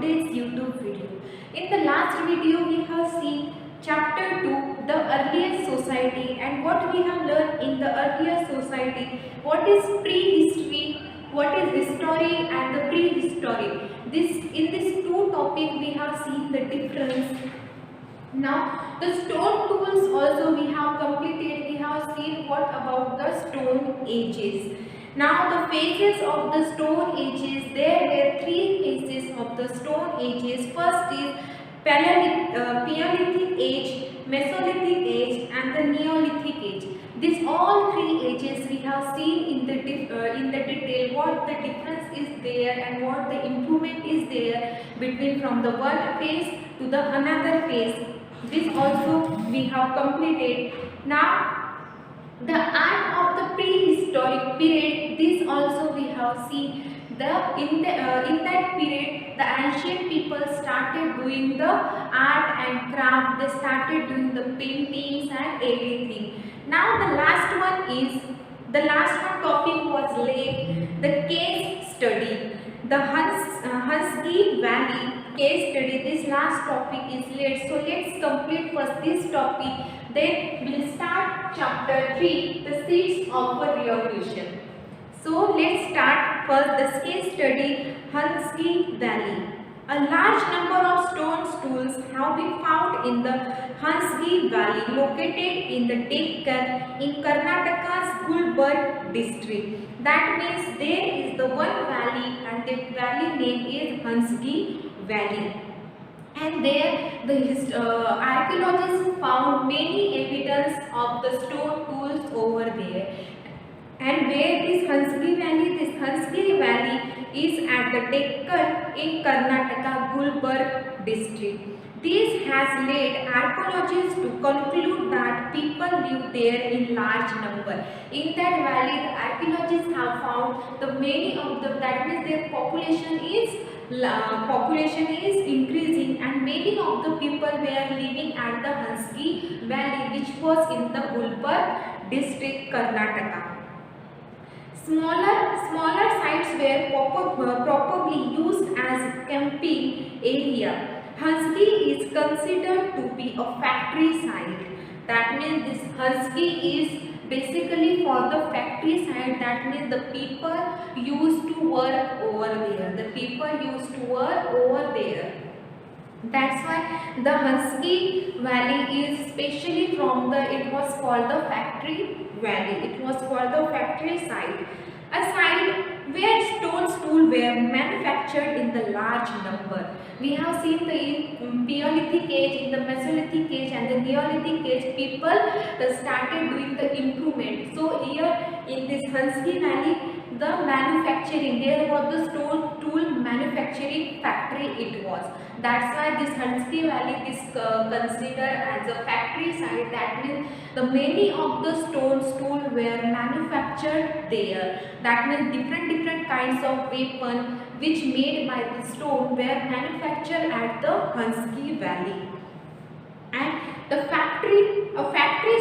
today's YouTube video. In the last video we have seen chapter 2, the earlier society, and what we have learned in the earlier society, what is prehistory, what is history and the prehistory. In this two topic we have seen the difference. Now the stone tools also we have completed. We have seen what about the stone ages. Now the phases of the stone ages, there were three phases of the stone ages. First is Paleolithic age, Mesolithic age and the Neolithic age. These all three ages we have seen in the detail what the difference is there and what the improvement is there between from the one phase to the another phase. This also we have completed. Now the art of the prehistoric period, this also we have seen. In that period the ancient people started doing the art and craft. They started doing the paintings and everything. Now the last one topic was laid, the case study, the Husky Valley case study. This last topic is laid. So let's complete first this topic, then we'll start chapter 3, the seeds of a revolution. So let's start first the case study, Husky Valley. A large number of stone tools have been found in the Husky Valley located in the Deccan in Karnataka's Gulbarga district. That means there is the one valley and that valley name is Husky Valley. And there the archaeologists found many evidence of the stone tools over there. And where is Husky Valley? This Husky Valley is at the Deccan in Karnataka Gulbarga district. This has led archaeologists to conclude that people live there in large number. In that valley, the archaeologists have found the many of the, that means their population is increasing, and many of the people were living at the Husky Valley, which was in the Gulbarga district, Karnataka. Smaller sites were probably used as camping area. Husky is considered to be a factory site. That means this Husky is basically for the factory site. That means the people used to work over there. That's why the Husky Valley is specially from it was called the factory valley. It was called the factory site. A site where stone tools were manufactured in the large number. We have seen the Paleolithic age, in the Mesolithic age and the Neolithic age, people started doing the improvement. So here in this Husky Valley, the manufacturing, there was the stone tool manufacturing factory it was. That's why this Husky Valley is considered as a factory site. That means the many of the stone tools were manufactured there. That means different kinds of weapon which made by the stone were manufactured at the Husky Valley. And a factory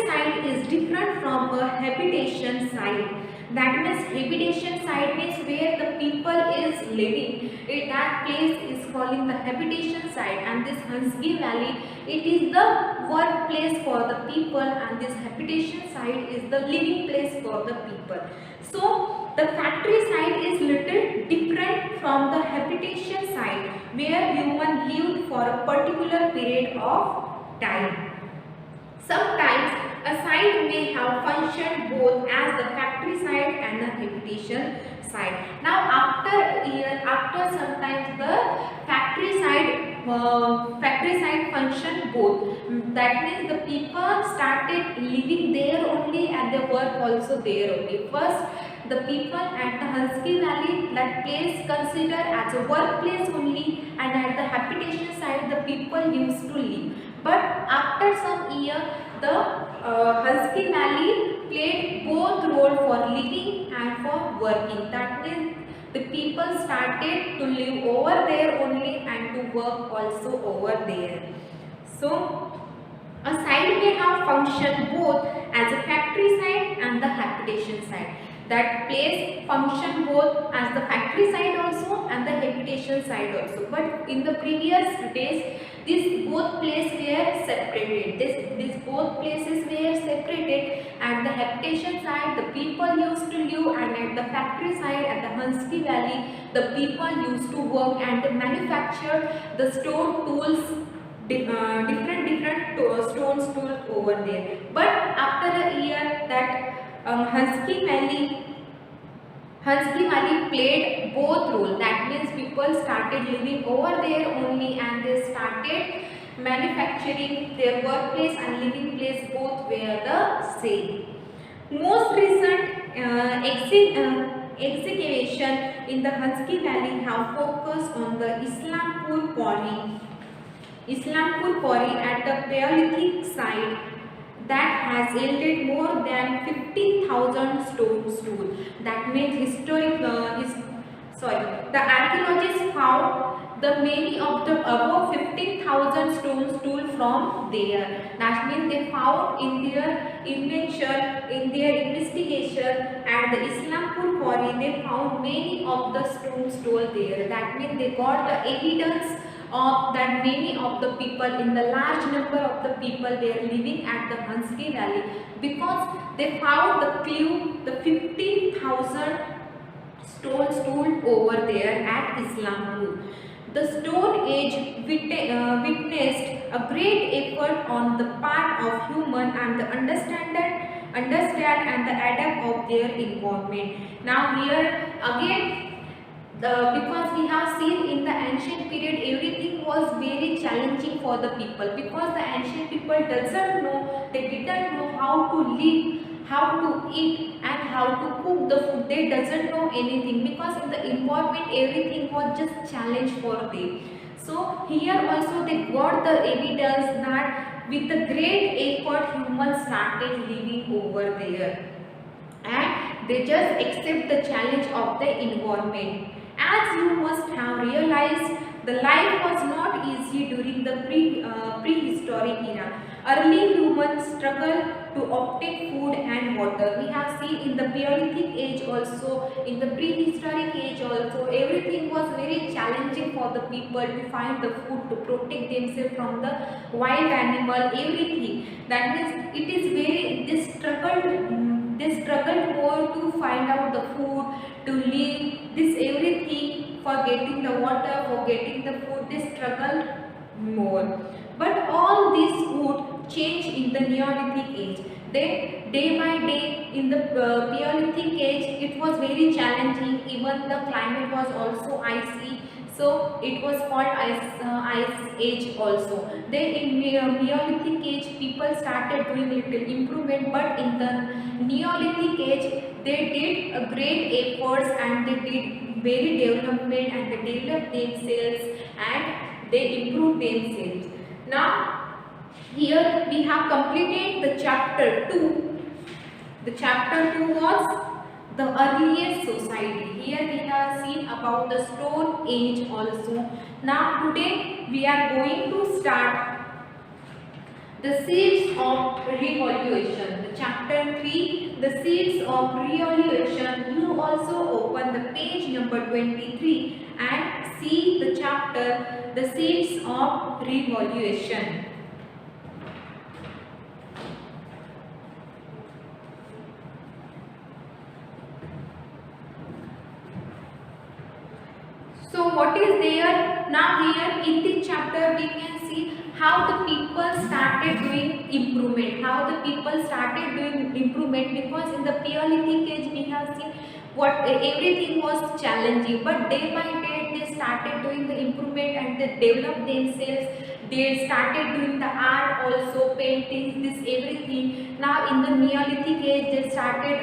site is different from a habitation site. That means habitation site means where the people is living. That place is calling the habitation site, and this Husky Valley, it is the workplace for the people, and this habitation site is the living place for the people. So the factory site is little different from the habitation site where human lived for a particular period of time. Sometimes a site may have functioned both as the factory site and a habitation site. Now after sometimes the factory site functioned both. That means the people started living there only and they work also there only. First the people at the Husky Valley, that place considered as a workplace only, and at the habitation site the people used to live. But after some year, the Husky Valley played both role for living and for working. That means the people started to live over there only and to work also over there. So A site may have functioned both as a factory site and the habitation site. That place function both as the factory side also and the habitation side also. But in the previous days, these both places were separated. These both places were separated. At the habitation side, the people used to live, and at the factory side, at the Hansky Valley, the people used to work and manufacture the stone tools, different stone tools over there. But after a year, that Hansky Valley played both roles. That means people started living over there only, and they started manufacturing. Their workplace and living place both were the same. Most recent excavation in the Hansky Valley have focused on the Islampur Quarry at the Paleolithic site that has yielded more than 15,000 stone tools. That means the archaeologists found the many of the above 15,000 stone tools from there. That means they found in their invention, in their investigation at the Islampur quarry, they found many of the stone tools there. That means they got the evidence of that many of the people, in the large number of the people were living at the Hansky Valley, because they found the clue, the 15,000 stone tools over there at Islampur. The Stone Age witnessed a great effort on the part of human and the understand and the adapt of their environment. Now here again, because we have seen in the ancient period, everything was very challenging for the people, because the ancient people they didn't know how to live, how to eat, and how to cook the food. They doesn't know anything, because in the environment everything was just challenge for them. So here also they got the evidence that with the great effort humans started living over there, and they just accept the challenge of the environment. As you must have realized, the life was not easy during the prehistoric era. Early humans struggled to obtain food and water. We have seen in the Paleolithic age also, in the prehistoric age also, everything was very challenging for the people to find the food, to protect themselves from the wild animal, everything. That means it is very, they struggled more to find out the food, to live, this everything, for getting the water, for getting the food, they struggled more. But all this would change in the Neolithic age. Then day by day in the Paleolithic age, it was very challenging, even the climate was also icy. So it was called ice age also. Then in Neolithic age, people started doing little improvement, but in the Neolithic age, they did a great efforts, and they did very development, and they developed themselves, and they improved themselves. Now here we have completed the chapter 2. The chapter 2 was the earliest society. Here we have seen about the Stone Age also. Now today we are going to start the seeds of revolution. The chapter 3, the seeds of revolution. You also open the page number 23 and see the chapter, the seeds of revolution. So what is there? Now here in this chapter we can see how the people started doing improvement, because in the Paleolithic age we have seen what everything was challenging, but day by day they started doing the improvement, and they developed themselves. They started doing the art also, paintings, this everything. Now in the Neolithic age they started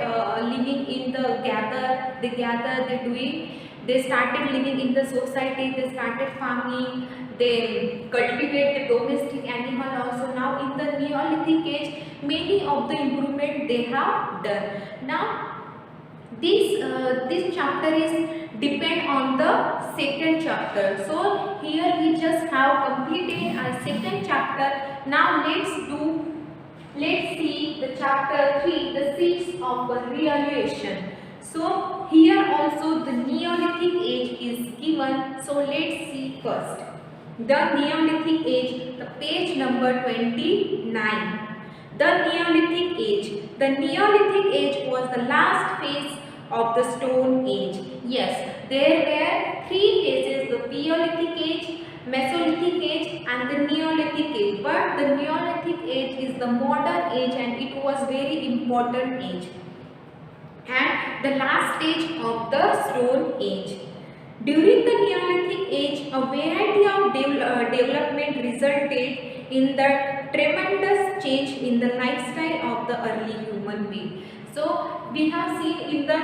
living in the they started living in the society, they started farming, they cultivate the domestic animal also. Now in the Neolithic age, many of the improvement they have done. Now this chapter is depend on the second chapter. So here we just have completed our second chapter. Now let's see the chapter 3, the seeds of revolution. So here also the Neolithic age is given. So let's see first. The Neolithic age, the page number 29. The Neolithic age. The Neolithic age was the last phase of the Stone Age. Yes, there were three phases: the Paleolithic age, Mesolithic age, and the Neolithic age. But the Neolithic age is the modern age, and it was very important age, and the last stage of the Stone Age. During the Neolithic age, a variety of development resulted in the tremendous change in the lifestyle of the early human being. So we have seen in the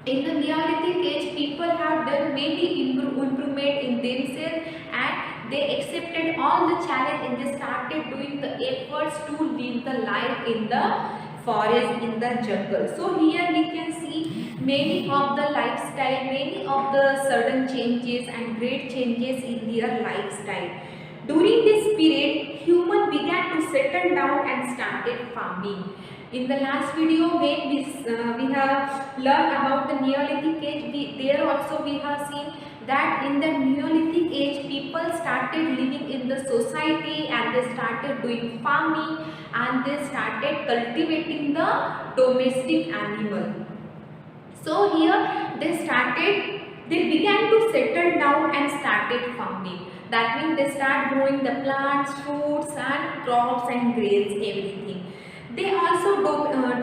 Neolithic age, people have done many improvement in themselves, and they accepted all the challenge, and they started doing the efforts to live the life in the forest, in the jungle. So here we can see many of the lifestyle, many of the sudden changes and great changes in their lifestyle. During this period, human began to settle down and started farming. In the last video, when we have learned about the Neolithic age, there also we have seen that in the Neolithic age, people started living in the society, and they started doing farming, and they started cultivating the domestic animal. So here they began to settle down and started farming. That means they start growing the plants, fruits and crops and grains, everything. They also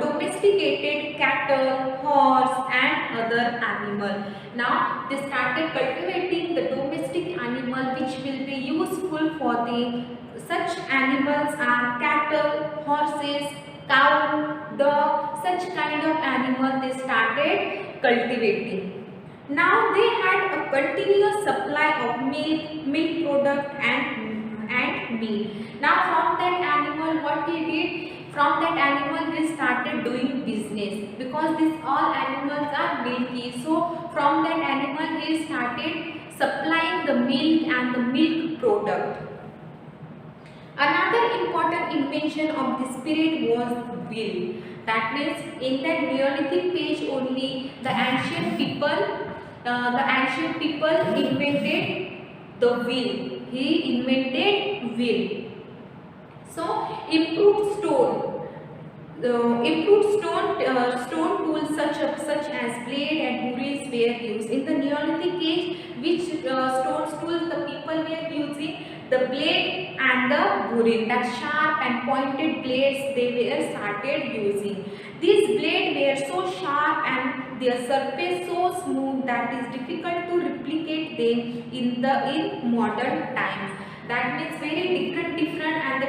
domesticated cattle, horse and other animal. Now they started cultivating the domestic animal which will be useful for the such animals are cattle, horses, cow, dog, such kind of animal they started cultivating. Now they had a continuous supply of milk product and meat. Now from that animal, what he did? From that animal he started doing business, because these all animals are milky. So from that animal he started supplying the milk and the milk product. Another important invention of this period was wheel. That means in that Neolithic age only the ancient people invented the wheel. He invented wheel. So stone tools such as blade and buris were used. In the Neolithic age, which stone tools the people were using? The blade and the burin, that sharp and pointed blades they were started using. These blades were so sharp and their surface so smooth that it is difficult to replicate them in modern times. That means very different and the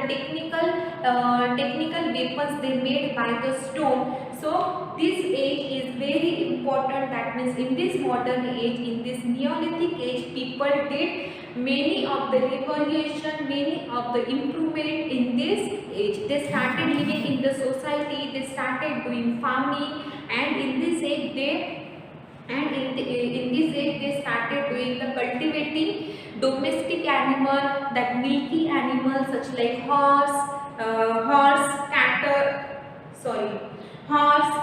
technical weapons they made by the stone. So this age is very important. That means in this modern age, in this Neolithic age, people did many of the revolution, many of the improvement in this age. They started living in the society, they started doing farming, and in this age they started doing the cultivating domestic animal, that milky animals such like horse,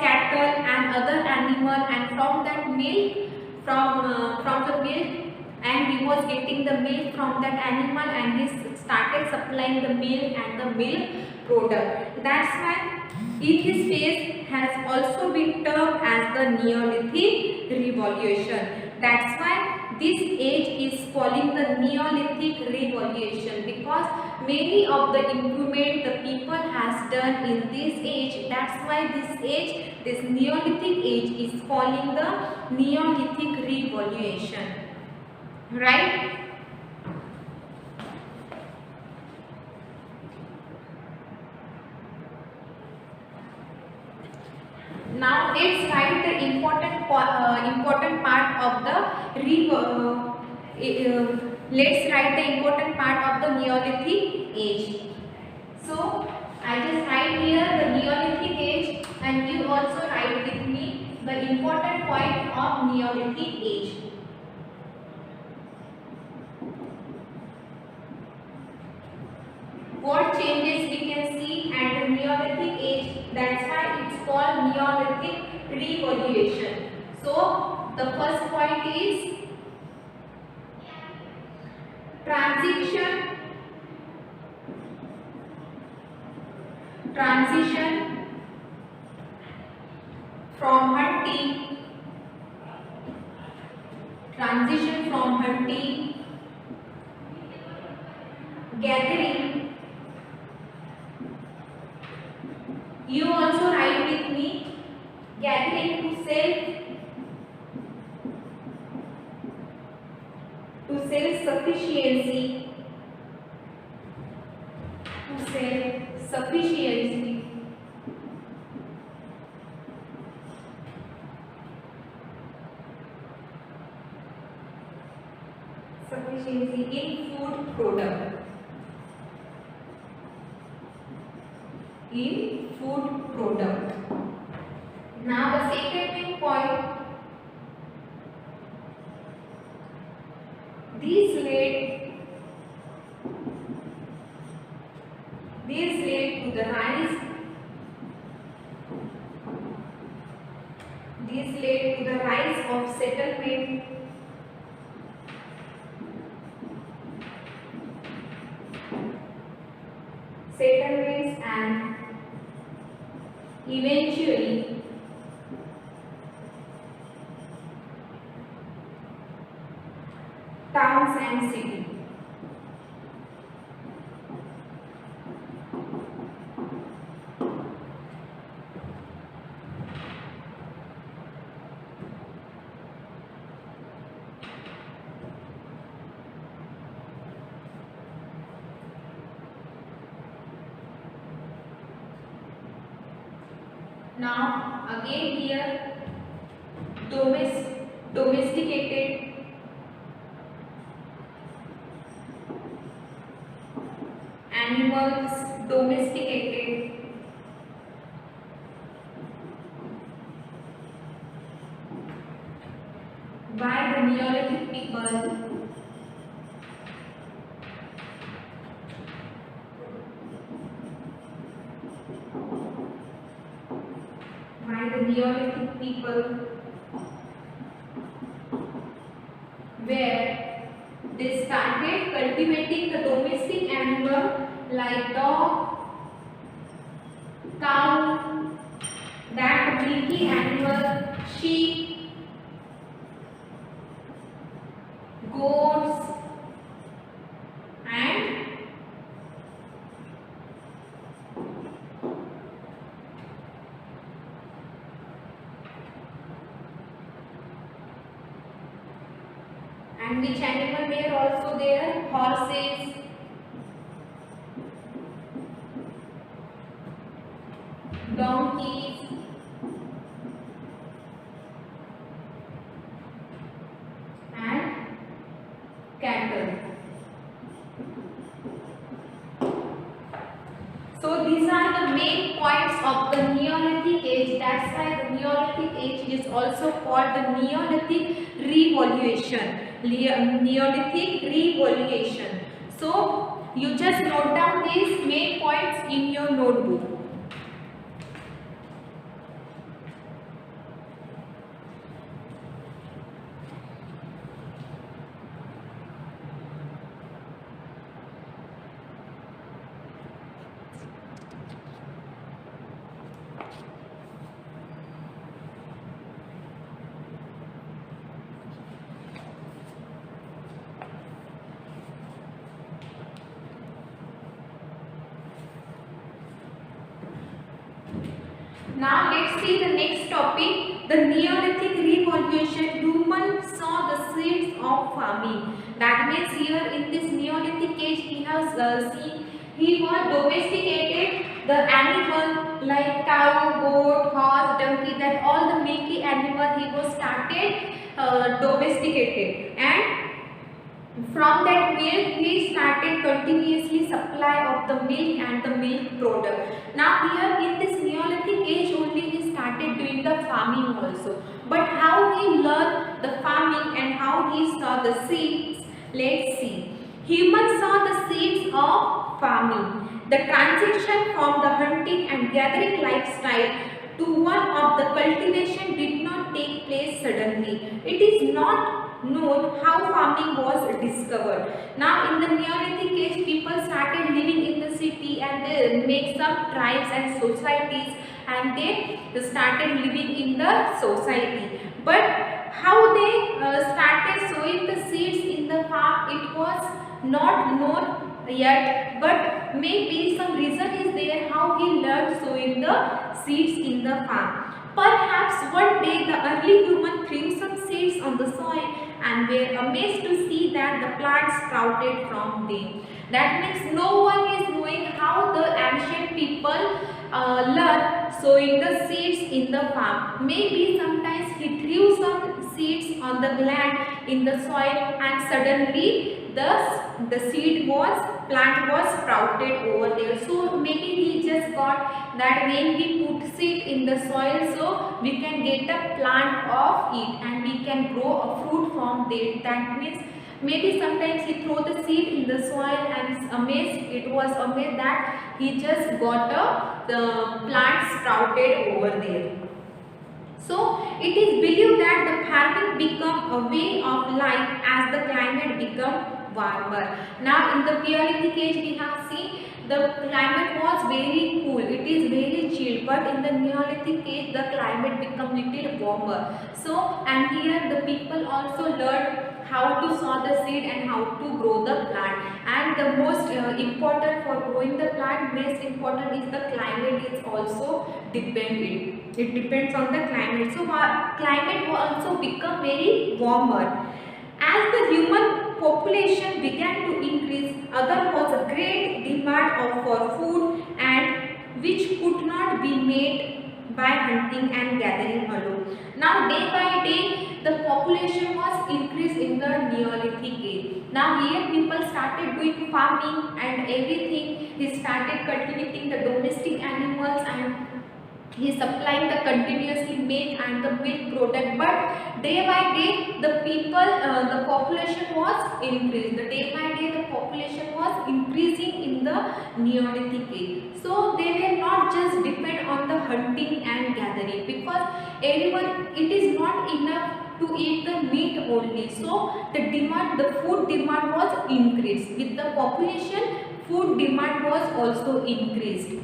cattle and other animal, and from that milk, from the milk, and he was getting the milk from that animal, and he started supplying the milk and the milk product. That's why in this phase has also been termed as the Neolithic Revolution. That's why this age is calling the Neolithic Revolution, because many of the improvement the people has done in this age. That's why this Neolithic age is calling the Neolithic Revolution. Right? Now let's write the important part of the let's write the important part of the Neolithic age. So I just write here the Neolithic age, and you also write with me the important point of Neolithic age. What changes we can see at the Neolithic age? That's why it's called Neolithic revolution. So the first point is transition from hunting, gathering. You also write with me, gathering to self-sufficiency, in food product. Now the second main point, this led to the rise of settlements and eventually towns and cities. Now again here domesticated animals, by the Neolithic people. Where they started cultivating the domestic animal like dog, cow, that milky animal, sheep, goats, and which animal were also there? Horses, donkeys, and cattle. So these are the main points of the Neolithic age. That's why the Neolithic age is also called the Neolithic Revolution. So you just note down these main points in your notebook. Now let's see the next topic, the Neolithic Revolution. Humans saw the seeds of farming. That means here in this Neolithic age he has seen, he was domesticated the animal like cow, goat, horse, donkey, that all the milky animal he was started domesticated, and from that milk he started continuously supply of the milk and the milk product. Now here in this Neolithic age only he started doing the farming also. But how he learned the farming and how he saw the seeds, let's see. Humans saw the seeds of farming. The transition from the hunting and gathering lifestyle to one of the cultivation did not take place suddenly. It is not known how farming was discovered. Now in the Neolithic age, people started living in the city and they make some tribes and societies, and they started living in the society. But how they started sowing the seeds in the farm, it was not known yet, but maybe some reason is there how he learned sowing the seeds in the farm. Perhaps one day the early human threw some seeds on the soil and were amazed to see that the plants sprouted from them. That means no one is knowing how the ancient people learn sowing the seeds in the farm. Maybe sometimes he threw some seeds on the land in the soil and suddenly the seed plant was sprouted over there. So maybe he just got that when we put seed in the soil, so we can get a plant of it and we can grow a fruit from there. That means maybe sometimes he throw the seed in the soil and it was amazed that he just got the plant sprouted over there. So it is believed that the farming become a way of life as the climate become warmer. Now in the Paleolithic age we have seen the climate was very cool, it is very chill, but in the Neolithic age the climate become little warmer. So and here the people also learned how to sow the seed and how to grow the plant, and the most important for growing the plant, most important is the climate is also dependent. It depends on the climate. So climate will also become very warmer. As the human population began to increase, there was a great demand for food and which could not be made by hunting and gathering alone. Now day by day the population was increased in the Neolithic age. Now here people started doing farming and everything. He started cultivating the domestic animals and he supplying the continuously milk and the milk product, but day by day the the population was increased. The day by day the population was increasing in the Neolithic age. So they were not just depend on the hunting and gathering, because everyone, it is not enough to eat the meat only. So the food demand was increased. With the population, food demand was also increased.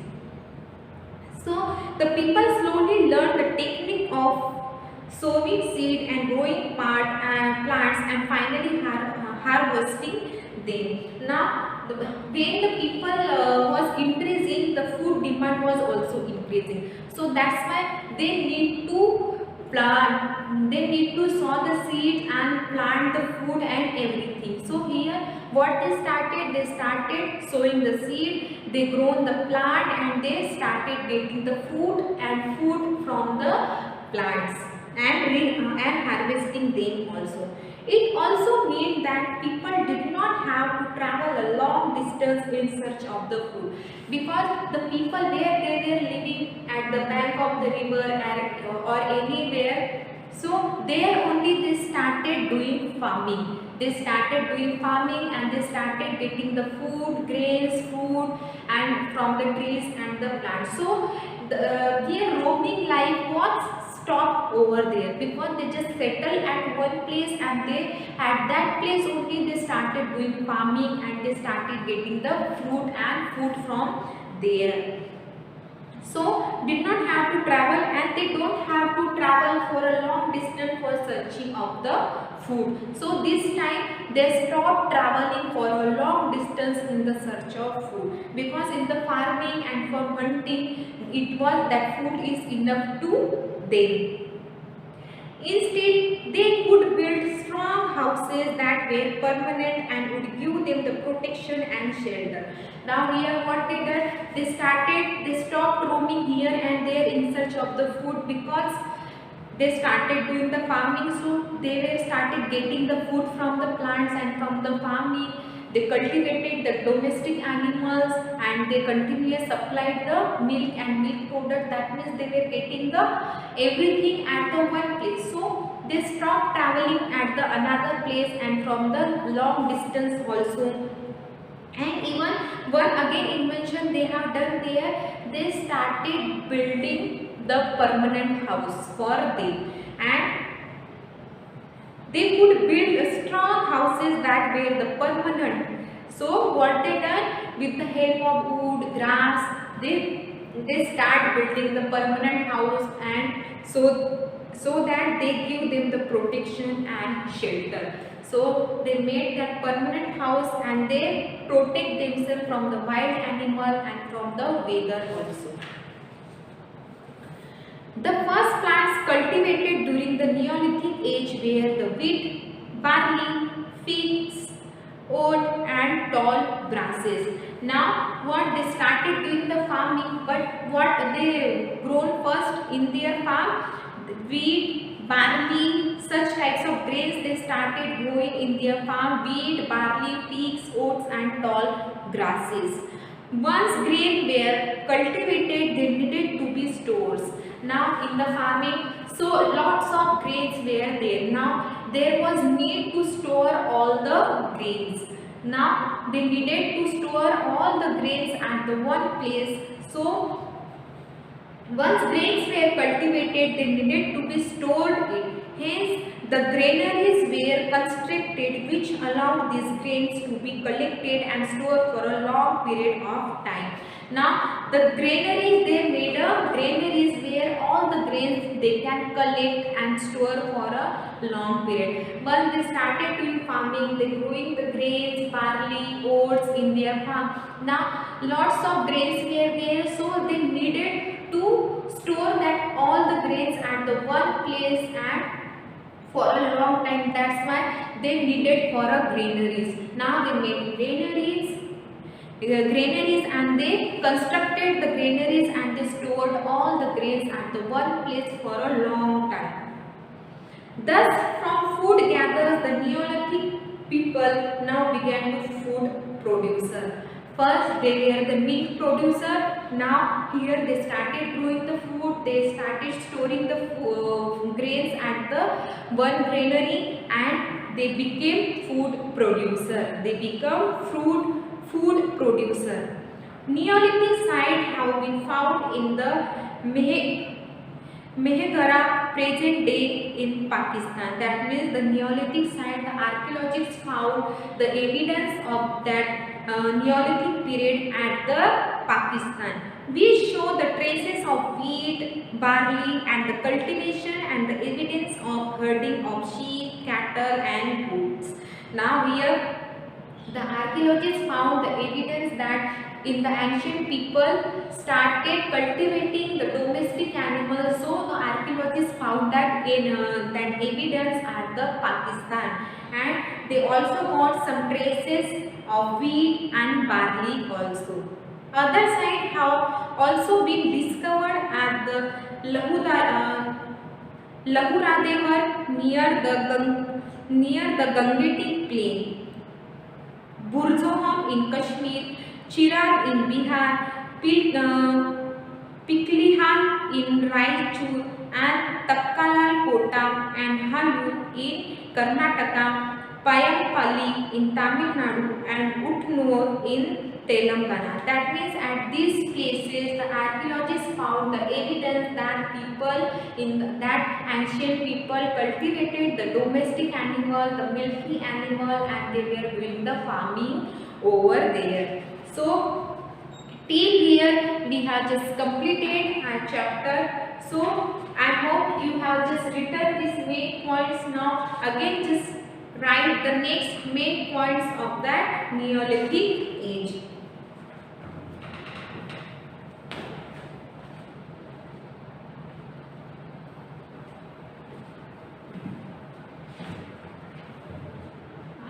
So the people slowly learned the technique of sowing seed and growing plants and finally harvesting them. Now when the people was increasing, the food demand was also increasing. So that's why they need to they need to sow the seed and plant the food and everything. So here what they started sowing the seed, they grown the plant and they started getting the food from the plants and harvesting them also. It also means that people did not have to travel a long distance in search of the food, because the people where they were living at the bank of the river or anywhere, so there only they started doing farming. They started doing farming and they started getting the food, grains, fruit and from the trees and the plants. So their roaming life was stopped over there, because they just settled at one place and they at that place only they started doing farming and they started getting the fruit and food from there. So did not have to travel and they don't have to travel for a long distance for searching of the food. So this time they stopped traveling for a long distance in the search of food, because in the farming and for hunting it was that food is enough to them. Instead, they could build strong houses that were permanent and would give them the protection and shelter. Now here what they did, they stopped roaming here and there in search of the food, because they started doing the farming. So they were started getting the food from the plants and from the farming. They cultivated the domestic animals and they continuously supplied the milk and milk product. That means they were getting the everything at the one place. So they stopped traveling at the another place and from the long distance also. And even one again invention they have done there, they started building the permanent house for them, and they could build strong houses that were the permanent. So what they done, with the help of wood, grass, they start building the permanent house, and so that they give them the protection and shelter. So they made that permanent house and they protect themselves from the wild animal and from the weather also. The first plants cultivated during the Neolithic age were the wheat, barley, figs, oat and tall grasses. Now what they started doing the farming, but what they grown first in their farm, the wheat, barley, such types of grains they started growing in their farm: wheat, barley, figs, oats and tall grasses. Once grain were cultivated, they needed to be stored. Now in the farming, so lots of grains were there. Now there was need to store all the grains. Now they needed to store all the grains at the one place. So once grains were cultivated, they needed to be stored in. Hence, the granaries were constructed which allowed these grains to be collected and stored for a long period of time. Now, the granaries, they made a granaries where all the grains they can collect and store for a long period. Once they started doing farming, they growing the grains, barley, oats in their farm. Now, lots of grains were there, so they needed to store that all the grains at the one place and for a long time. That's why they needed for a granaries. Now they made granaries and they constructed the granaries and they stored all the grains at the one place for a long time. Thus, from food gatherers, the Neolithic people now began to food producer. First, they were the milk producer. Now, here they started growing the food. They started storing the grains at the one granary, and they became food producer. They become food producer. Neolithic sites have been found in the Mehegara present day in Pakistan. That means the Neolithic site, the archaeologists found the evidence of that Neolithic period at the Pakistan. We show the traces of wheat, barley and the cultivation and the evidence of herding of sheep, cattle and goats. Now here the archaeologists found the evidence that in the ancient people started cultivating the domestic animals. So the archaeologists found that in that evidence at the Pakistan, and they also got some traces of wheat and barley also. Other sites have also been discovered at the Lahuradevar near the Gangetic plain, Burzoham in Kashmir, Chirag in Bihar, Piklihan in Raichur, and Takkalal Kota and Halur in Karnataka, Payampalli in Tamil Nadu, and Utnur in Telangana. That means at these places the archaeologists found the evidence that that ancient people cultivated the domestic animal, the milky animal, and they were doing the farming over there. So till here we have just completed our chapter. So I hope you have just written these main points. Now again just write the next main points of that Neolithic age.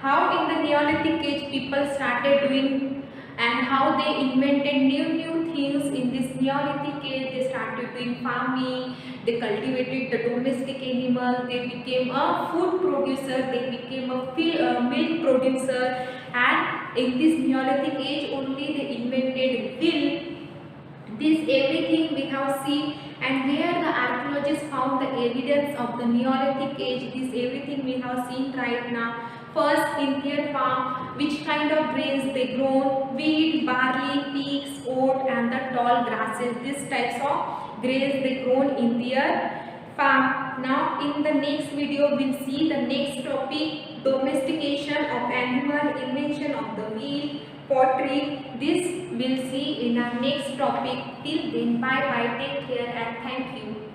How in the Neolithic age people started doing and how they invented new things in this Neolithic age. They started doing farming, they cultivated the domestic animal, they became a food producer, they became a milk producer, and in this Neolithic age only they invented wheel. This everything we have seen, and where the archaeologists found the evidence of the Neolithic age, this everything we have seen right now. First in their farm, which kind of grains they grown: wheat, barley, peaks, oat and the tall grasses. These types of grains they grown in their farm. Now in the next video we'll see the next topic, domestication of animal, invention of the wheel, pottery. This we'll see in our next topic. Till then, bye bye, take care and thank you.